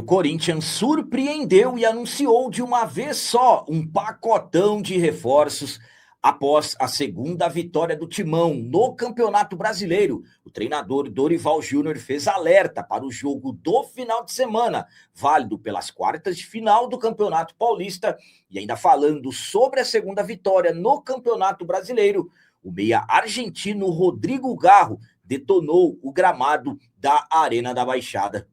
O Corinthians surpreendeu e anunciou de uma vez só um pacotão de reforços após a segunda vitória do Timão no Campeonato Brasileiro. O treinador Dorival Júnior fez alerta para o jogo do final de semana, válido pelas quartas de final do Campeonato Paulista, e ainda falando sobre a segunda vitória no Campeonato Brasileiro, o meia argentino Rodrigo Garro detonou o gramado da Arena da Baixada.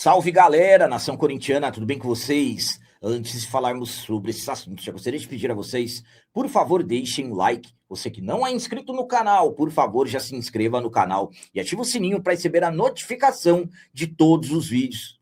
Salve, galera, nação corintiana, tudo bem com vocês? Antes de falarmos sobre esses assuntos, já gostaria de pedir a vocês, por favor, deixem um like. Você que não é inscrito no canal, por favor, já se inscreva no canal e ative o sininho para receber a notificação de todos os vídeos.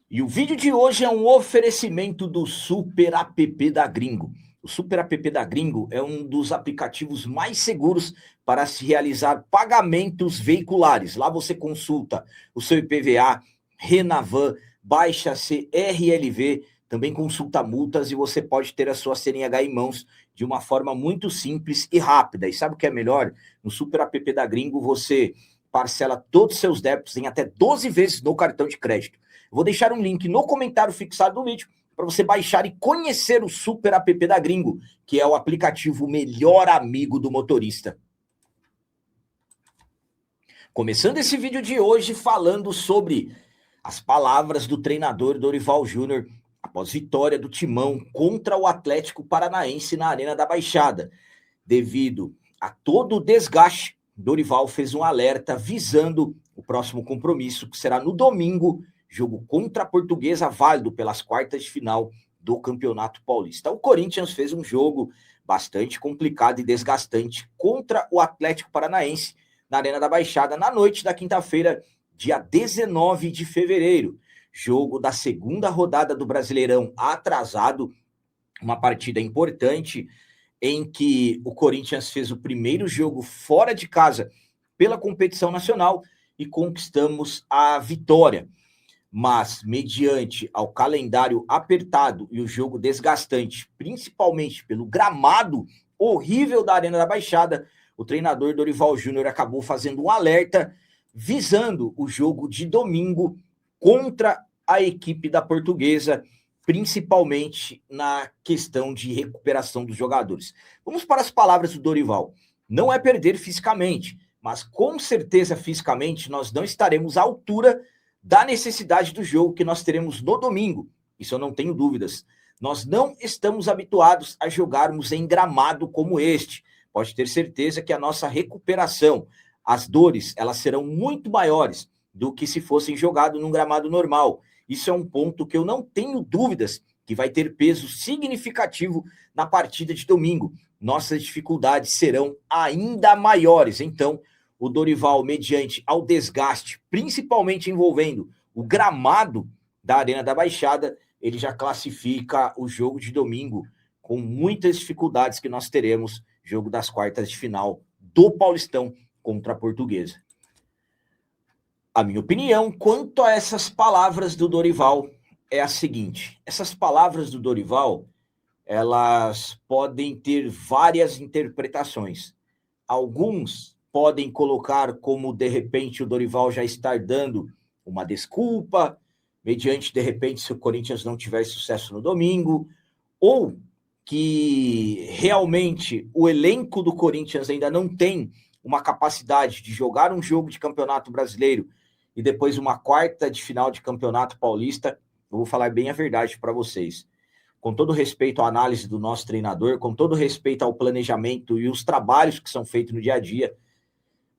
E o vídeo de hoje é um oferecimento do Super App da Gringo. O Super App da Gringo é um dos aplicativos mais seguros para se realizar pagamentos veiculares. Lá você consulta o seu IPVA, Renavan, baixa CRLV, também consulta multas e você pode ter a sua CNH em mãos de uma forma muito simples e rápida. E sabe o que é melhor? No Super App da Gringo você parcela todos os seus débitos em até 12 vezes no cartão de crédito. Vou deixar um link no comentário fixado do vídeo para você baixar e conhecer o Super App da Gringo, que é o aplicativo melhor amigo do motorista. Começando esse vídeo de hoje falando sobre as palavras do treinador Dorival Júnior após vitória do Timão contra o Atlético Paranaense na Arena da Baixada. Devido a todo o desgaste, Dorival fez um alerta visando o próximo compromisso, que será no domingo, jogo contra a Portuguesa, válido pelas quartas de final do Campeonato Paulista. O Corinthians fez um jogo bastante complicado e desgastante contra o Atlético Paranaense na Arena da Baixada, na noite da quinta-feira, dia 19 de fevereiro. Jogo da segunda rodada do Brasileirão atrasado, uma partida importante em que o Corinthians fez o primeiro jogo fora de casa pela competição nacional e conquistamos a vitória. Mas, mediante ao calendário apertado e o jogo desgastante, principalmente pelo gramado horrível da Arena da Baixada, o treinador Dorival Júnior acabou fazendo um alerta visando o jogo de domingo contra a equipe da Portuguesa, principalmente na questão de recuperação dos jogadores. Vamos para as palavras do Dorival. Não é perder fisicamente, mas com certeza fisicamente nós não estaremos à altura da necessidade do jogo que nós teremos no domingo. Isso eu não tenho dúvidas. Nós não estamos habituados a jogarmos em gramado como este. Pode ter certeza que a nossa recuperação, as dores, elas serão muito maiores do que se fossem jogados num gramado normal. Isso é um ponto que eu não tenho dúvidas que vai ter peso significativo na partida de domingo. Nossas dificuldades serão ainda maiores. Então, o Dorival, mediante ao desgaste, principalmente envolvendo o gramado da Arena da Baixada, ele já classifica o jogo de domingo com muitas dificuldades que nós teremos, jogo das quartas de final do Paulistão contra a Portuguesa. A minha opinião quanto a essas palavras do Dorival é a seguinte: essas palavras do Dorival, elas podem ter várias interpretações. Alguns podem colocar como, de repente, o Dorival já estar dando uma desculpa, mediante, de repente, se o Corinthians não tiver sucesso no domingo, ou que realmente o elenco do Corinthians ainda não tem uma capacidade de jogar um jogo de campeonato brasileiro e depois uma quarta de final de campeonato paulista. Eu vou falar bem a verdade para vocês. Com todo respeito à análise do nosso treinador, com todo respeito ao planejamento e os trabalhos que são feitos no dia a dia,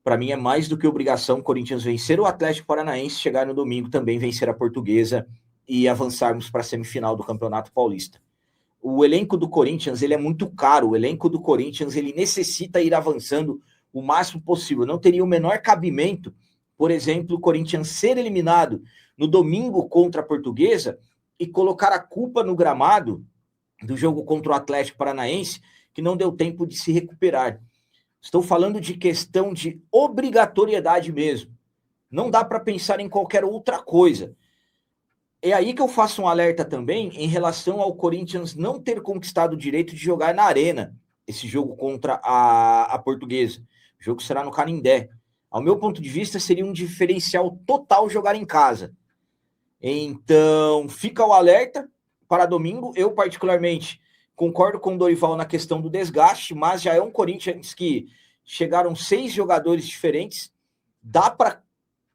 para mim é mais do que obrigação o Corinthians vencer o Atlético Paranaense, chegar no domingo também vencer a Portuguesa e avançarmos para a semifinal do Campeonato Paulista. O elenco do Corinthians, ele é muito caro, o elenco do Corinthians, ele necessita ir avançando o máximo possível. Não teria o menor cabimento, por exemplo, o Corinthians ser eliminado no domingo contra a Portuguesa e colocar a culpa no gramado do jogo contra o Atlético Paranaense, que não deu tempo de se recuperar. Estou falando de questão de obrigatoriedade mesmo. Não dá para pensar em qualquer outra coisa. É aí que eu faço um alerta também em relação ao Corinthians não ter conquistado o direito de jogar na Arena esse jogo contra a Portuguesa. O jogo será no Canindé. Ao meu ponto de vista, seria um diferencial total jogar em casa. Então, fica o alerta para domingo. Eu, particularmente, concordo com o Dorival na questão do desgaste, mas já é um Corinthians que chegaram 6 jogadores diferentes. Dá para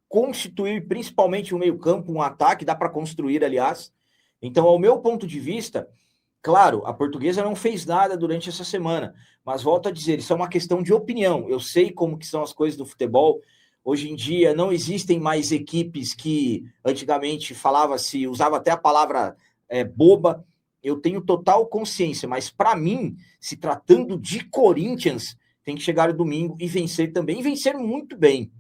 constituir principalmente um meio-campo, um ataque, dá para construir, aliás. Então, ao meu ponto de vista, claro, a Portuguesa não fez nada durante essa semana, mas volto a dizer, isso é uma questão de opinião. Eu sei como que são as coisas do futebol. Hoje em dia não existem mais equipes que antigamente falava-se, usava até a palavra boba. Eu tenho total consciência, mas para mim, se tratando de Corinthians, tem que chegar no domingo e vencer também, e vencer muito bem.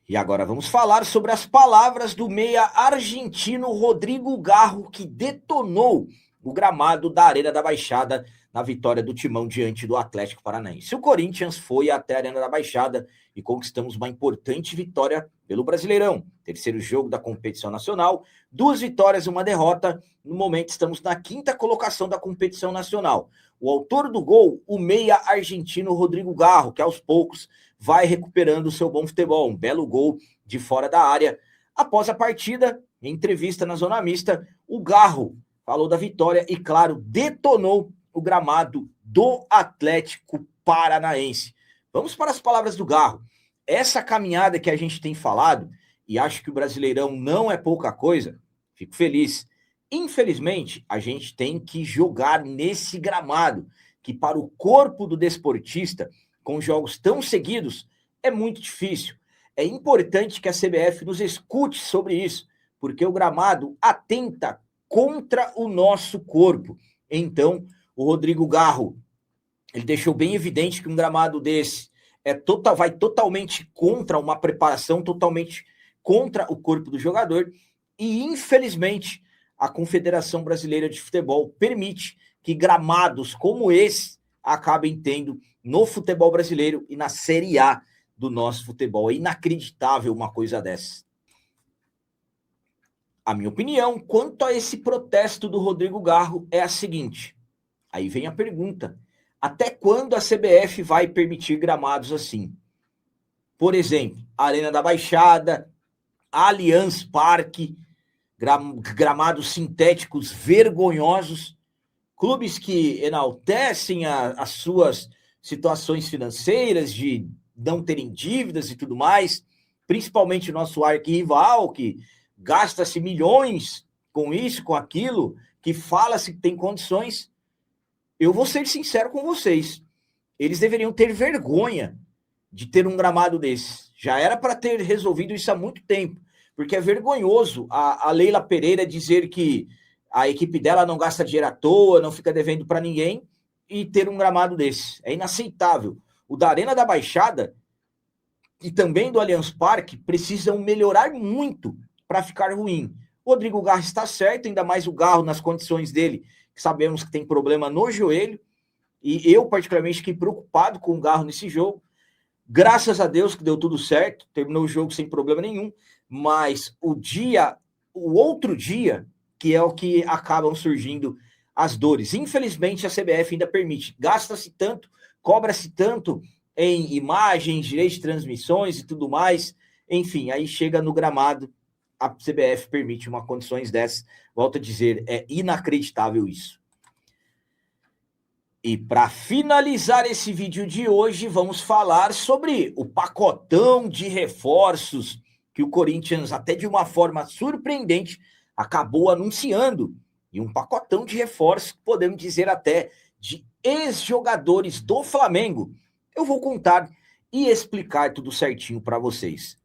E agora vamos falar sobre as palavras do meia argentino Rodrigo Garro, que detonou o gramado da Arena da Baixada na vitória do Timão diante do Atlético Paranaense. O Corinthians foi até a Arena da Baixada e conquistamos uma importante vitória pelo Brasileirão. Terceiro jogo da competição nacional, 2 vitórias e 1 derrota. No momento estamos na 5ª colocação da competição nacional. O autor do gol, o meia argentino Rodrigo Garro, que aos poucos vai recuperando o seu bom futebol. Um belo gol de fora da área. Após a partida, em entrevista na Zona Mista, o Garro falou da vitória e, claro, detonou o gramado do Atlético Paranaense. Vamos para as palavras do Garro. Essa caminhada que a gente tem falado, e acho que o Brasileirão não é pouca coisa, fico feliz. Infelizmente, a gente tem que jogar nesse gramado, que para o corpo do desportista, com jogos tão seguidos, é muito difícil. É importante que a CBF nos escute sobre isso, porque o gramado atenta contra o nosso corpo. Então, o Rodrigo Garro, ele deixou bem evidente que um gramado desse vai totalmente contra uma preparação, totalmente contra o corpo do jogador, e infelizmente a Confederação Brasileira de Futebol permite que gramados como esse acabem tendo no futebol brasileiro e na Série A do nosso futebol. É inacreditável uma coisa dessa. A minha opinião quanto a esse protesto do Rodrigo Garro é a seguinte. Aí vem a pergunta. Até quando a CBF vai permitir gramados assim? Por exemplo, Arena da Baixada, Allianz Parque, gramados sintéticos vergonhosos, clubes que enaltecem as suas situações financeiras, de não terem dívidas e tudo mais, principalmente o nosso arquirrival, que gasta-se milhões com isso, com aquilo, que fala-se que tem condições. Eu vou ser sincero com vocês, eles deveriam ter vergonha de ter um gramado desse. Já era para ter resolvido isso há muito tempo, porque é vergonhoso a Leila Pereira dizer que a equipe dela não gasta dinheiro à toa, não fica devendo para ninguém, e ter um gramado desse. É inaceitável. O da Arena da Baixada e também do Allianz Parque precisam melhorar muito para ficar ruim. O Rodrigo Garro está certo, ainda mais o Garro nas condições dele, que sabemos que tem problema no joelho, e eu particularmente fiquei preocupado com o Garro nesse jogo. Graças a Deus que deu tudo certo, terminou o jogo sem problema nenhum, mas o outro dia, que é o que acabam surgindo as dores. Infelizmente, a CBF ainda permite. Gasta-se tanto, cobra-se tanto em imagens, direitos de transmissões e tudo mais. Enfim, aí chega no gramado, a CBF permite uma condições dessas. Volto a dizer, é inacreditável isso. E para finalizar esse vídeo de hoje, vamos falar sobre o pacotão de reforços que o Corinthians, até de uma forma surpreendente, acabou anunciando. E um pacotão de reforços, podemos dizer até, de ex-jogadores do Flamengo. Eu vou contar e explicar tudo certinho para vocês.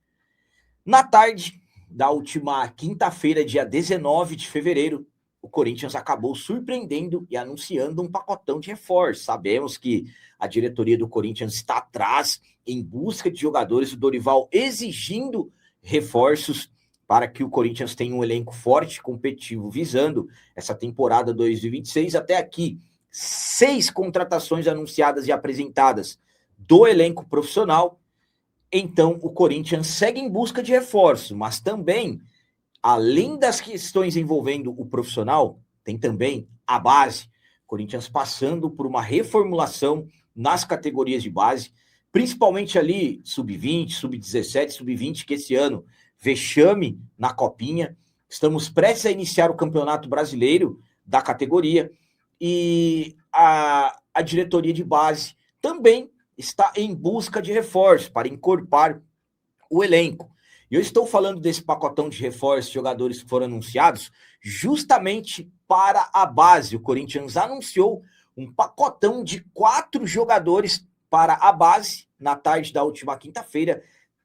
Na tarde da última quinta-feira, dia 19 de fevereiro, o Corinthians acabou surpreendendo e anunciando um pacotão de reforços. Sabemos que a diretoria do Corinthians está atrás em busca de jogadores, o Dorival exigindo reforços para que o Corinthians tenha um elenco forte, competitivo, visando essa temporada 2026. Até aqui, 6 contratações anunciadas e apresentadas do elenco profissional. Então, o Corinthians segue em busca de reforço, mas também além das questões envolvendo o profissional, tem também a base. Corinthians passando por uma reformulação nas categorias de base, principalmente ali sub-20, sub-17, sub-20, que esse ano vexame na Copinha. Estamos prestes a iniciar o Campeonato Brasileiro da categoria e a diretoria de base também está em busca de reforço para encorpar o elenco. E eu estou falando desse pacotão de reforços, jogadores que foram anunciados, justamente para a base. O Corinthians anunciou um pacotão de 4 jogadores para a base na tarde da última quinta-feira.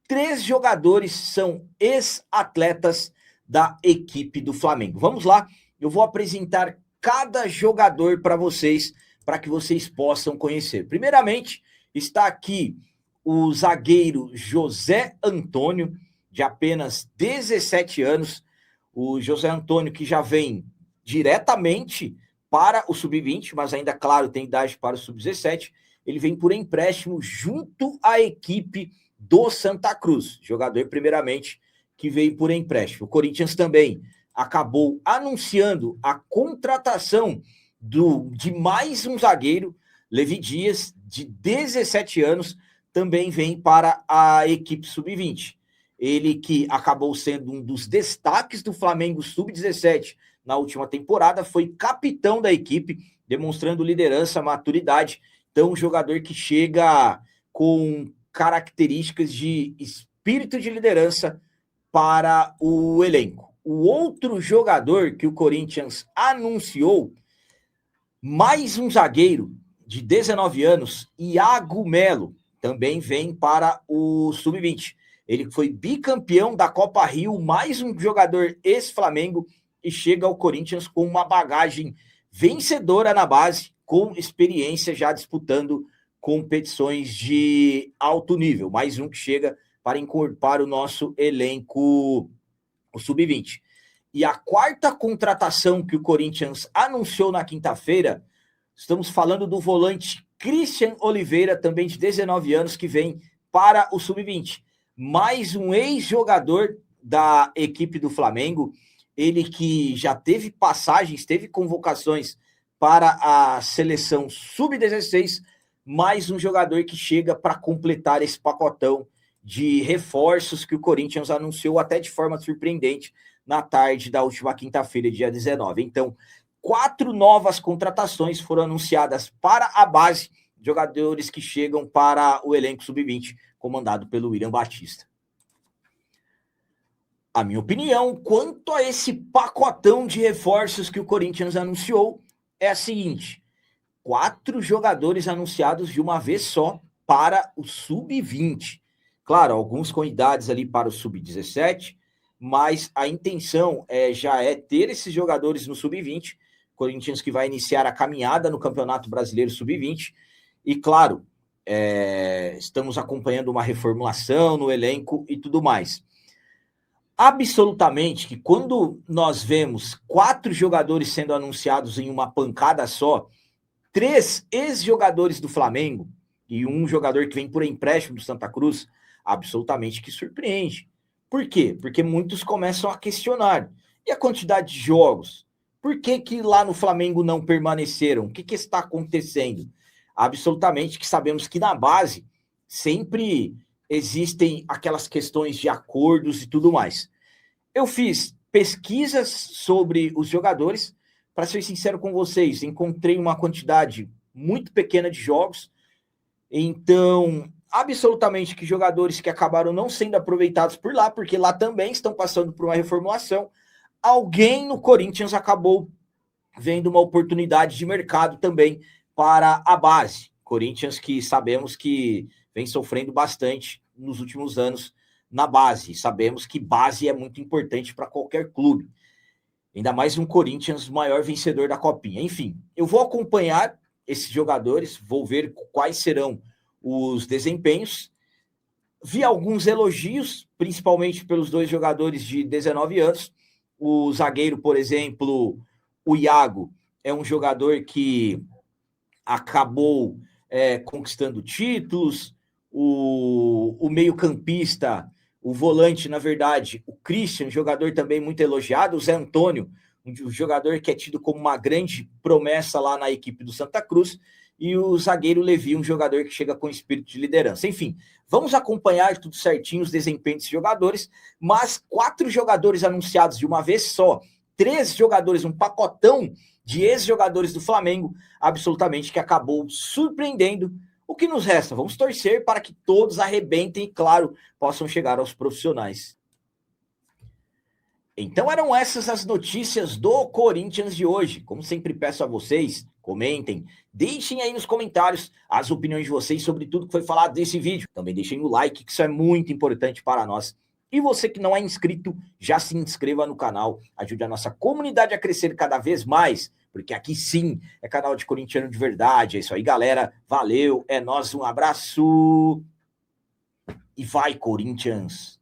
3 jogadores são ex-atletas da equipe do Flamengo. Vamos lá, eu vou apresentar cada jogador para vocês, para que vocês possam conhecer. Primeiramente, está aqui o zagueiro José Antônio, de apenas 17 anos. O José Antônio, que já vem diretamente para o sub-20, mas ainda, claro, tem idade para o sub-17. Ele vem por empréstimo junto à equipe do Santa Cruz. Jogador, primeiramente, que veio por empréstimo. O Corinthians também acabou anunciando a contratação de mais um zagueiro, Levi Dias, de 17 anos, também vem para a equipe sub-20. Ele que acabou sendo um dos destaques do Flamengo sub-17 na última temporada, foi capitão da equipe, demonstrando liderança, maturidade. Então, um jogador que chega com características de espírito de liderança para o elenco. O outro jogador que o Corinthians anunciou, mais um zagueiro de 19 anos, Iago Melo, também vem para o sub-20. Ele foi bicampeão da Copa Rio, mais um jogador ex-Flamengo, e chega ao Corinthians com uma bagagem vencedora na base, com experiência já disputando competições de alto nível. Mais um que chega para incorporar o nosso elenco, o sub-20. E a quarta contratação que o Corinthians anunciou na quinta-feira, estamos falando do volante Christian Oliveira, também de 19 anos, que vem para o sub-20. Mais um ex-jogador da equipe do Flamengo, ele que já teve passagens, teve convocações para a seleção sub-16, mais um jogador que chega para completar esse pacotão de reforços que o Corinthians anunciou até de forma surpreendente na tarde da última quinta-feira, dia 19. Então, 4 novas contratações foram anunciadas para a base, jogadores que chegam para o elenco sub-20, comandado pelo William Batista. A minha opinião quanto a esse pacotão de reforços que o Corinthians anunciou é a seguinte: 4 jogadores anunciados de uma vez só para o sub-20. Claro, alguns com idades ali para o sub-17, mas a intenção já é ter esses jogadores no sub-20. Corinthians que vai iniciar a caminhada no Campeonato Brasileiro sub-20. E claro, estamos acompanhando uma reformulação no elenco e tudo mais. Absolutamente que quando nós vemos 4 jogadores sendo anunciados em uma pancada só, 3 ex-jogadores do Flamengo e um jogador que vem por empréstimo do Santa Cruz, absolutamente que surpreende. Por quê? Porque muitos começam a questionar. E a quantidade de jogos? Por que lá no Flamengo não permaneceram? O que está acontecendo? Absolutamente que sabemos que na base sempre existem aquelas questões de acordos e tudo mais. Eu fiz pesquisas sobre os jogadores, para ser sincero com vocês, encontrei uma quantidade muito pequena de jogos, então, absolutamente que jogadores que acabaram não sendo aproveitados por lá, porque lá também estão passando por uma reformulação, alguém no Corinthians acabou vendo uma oportunidade de mercado também para a base. Corinthians que sabemos que vem sofrendo bastante nos últimos anos na base. Sabemos que base é muito importante para qualquer clube. Ainda mais um Corinthians maior vencedor da Copinha. Enfim, eu vou acompanhar esses jogadores, vou ver quais serão os desempenhos. Vi alguns elogios, principalmente pelos 2 jogadores de 19 anos. O zagueiro, por exemplo, o Iago, é um jogador que acabou conquistando títulos. O meio-campista, o volante, na verdade, o Christian, jogador também muito elogiado, o Zé Antônio, um jogador que é tido como uma grande promessa lá na equipe do Santa Cruz, e o zagueiro Levi, um jogador que chega com espírito de liderança. Enfim, vamos acompanhar tudo certinho os desempenhos desses jogadores, mas 4 jogadores anunciados de uma vez só, 3 jogadores, um pacotão de ex-jogadores do Flamengo, absolutamente que acabou surpreendendo. O que nos resta? Vamos torcer para que todos arrebentem e, claro, possam chegar aos profissionais. Então eram essas as notícias do Corinthians de hoje. Como sempre peço a vocês, comentem, deixem aí nos comentários as opiniões de vocês sobre tudo que foi falado nesse vídeo. Também deixem o like, que isso é muito importante para nós. E você que não é inscrito, já se inscreva no canal, ajude a nossa comunidade a crescer cada vez mais, porque aqui sim é canal de corintiano de verdade. É isso aí, galera. Valeu, é nóis, um abraço e vai, Corinthians!